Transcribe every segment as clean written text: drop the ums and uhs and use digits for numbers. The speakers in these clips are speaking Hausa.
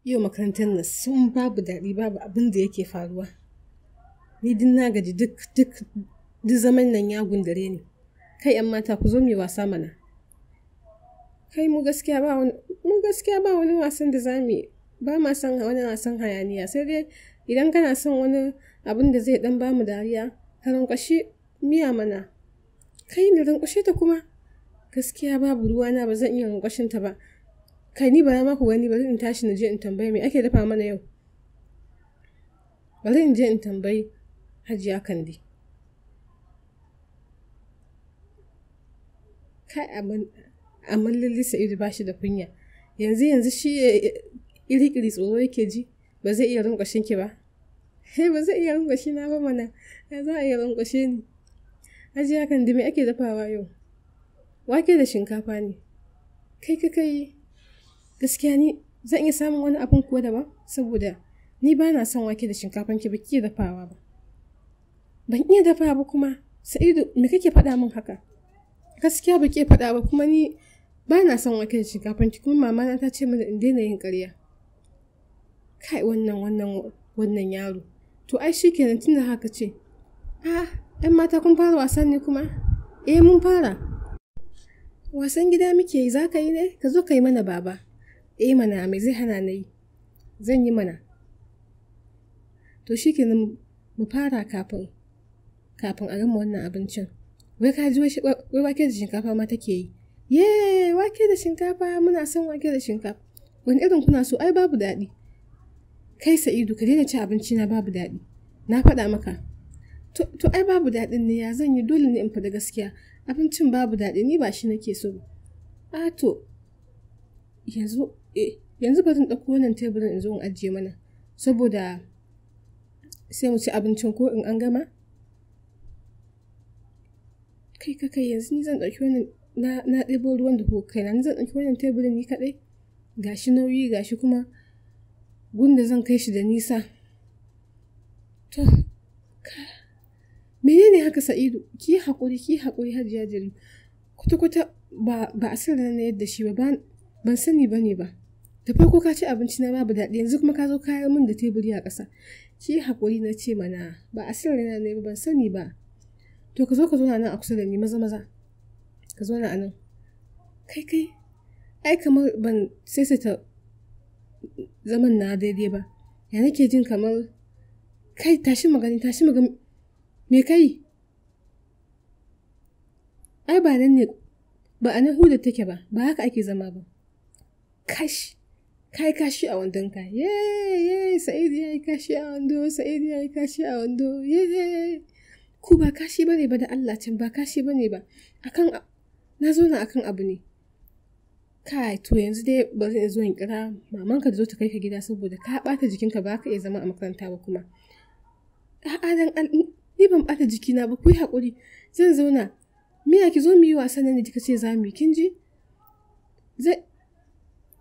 Yau makarantar nan sun babu daɗi, babu abin da yake faruwa. Ni din na gaji duk zaman nan ya gundare ni. Kai ‘yan mata ku zo mu yi wasa mana. Kai mu gaskiya ba wani wasan da za mu yi. Ba ma son wani wasan hayaniya. Sai dai idan kana son wani abin da zai dan bamu dariya, ka rinƙwashi miya mana. Kai ni rinƙwashe ta kuma. Gaskiya babu ruwana, ba zan iya rinƙwashin ta ba. Kai ni bara ma ku gani, bari in tashi na je in tambayi me ake dafa mana yau. Bari in je in tambayi Hajiya Kande. Kai amma Lili Sa'idu ba shi da kunya. Yanzu shi iri tsoro yake ji, ba zai iya rinƙwashin ki ba. Ba zai iya rinƙwashi na ba mana. Ya za a iya rinƙwashe ni. Hajiya Kande me ake dafawa yau? Wake da shinkafa ne. Kai. Gaskiya ni zan iya samun wani abin kuwa daban, saboda ni ba na son wake da shinkafan ki, ba ki dafawa ba. Ban iya dafa ba kuma. Sa'idu me kake faɗa min haka? Gaskiya ba ke faɗa ba, kuma ni ba na son wake da shinkafan ki, kuma mama na ta ce mana in daina yin ƙarya. Kai wannan yaro. To ai shikenan tunda haka ce. ‘Yan mata kun fara wasan ne kuma? Mun fara. Wasan gida muke yi, za ka yi ne? Ka zo ka yi mana baba. Mana mai zai hana na yi. Zan yi mana. To shikenan mu fara kafin a gama wannan abincin. Wai ka ji wai wake da shinkafa ma take yi. Wake da shinkafa, muna son wake da shinkafa. Wani irin kuna so? Ai babu daɗi. Kai Sa'idu ka daina ci abinci na, babu daɗi. Na faɗa maka. To ai babu daɗin ne, ya zan yi, dole ne in faɗa gaskiya. Abincin babu daɗi, ni ba shi nake so. To yanzu bari in ɗauko wannan teburin in zo in ajiye mana, saboda sai mu ci abincin ko in an gama. Kai yanzu ni zan ɗauki wannan, na ɗebo ruwan da ko kaina, ni zan ɗauki wannan teburin ni kaɗai. Gashi nauyi, gashi kuma gunda zan kai shi da nisa. To menene haka Sa'idu? Ki haƙuri Hajiya Jari. Kwata ba a san na yadda shi ba, ban sani bane ba. Da farko ka ci abinci na babu daɗi, yanzu kuma ka zo kayar min da teburi a ƙasa. Ki haƙuri na ce mana, ba a san na ne ba, ban sani ba. To ka zo na nan a kusa da ni, maza. Ka zo na anan. Kai. Ai kamar ban saisaita zaman na daidai ba. Ya nake jin kamar, kai tashi magani. Me kai? Ai ba nan ne, ba a nan hudar take ba haka ake zama ba. Kai kashi a wandonka. Sa'idu ya yi kashi a wando. Ku ba kashi bane ba, da Allah can ba kashi bane ba. Na zo na akan abu ne. Kai to yanzu dai bari in zo in kira mamanka da zo ta kai ka gida, saboda ka ɓata jikinka, ba ka iya zama a makaranta ba kuma. Ni ban ɓata jikina ba, ku yi haƙuri. Zan zauna. Miya ki zo mu yi wasan nan da kika ce za mu yi, kin ji?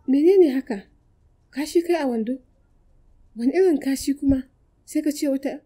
Menene haka? Kashi kai a wando? Wani irin kashi kuma? Sai ka ce wata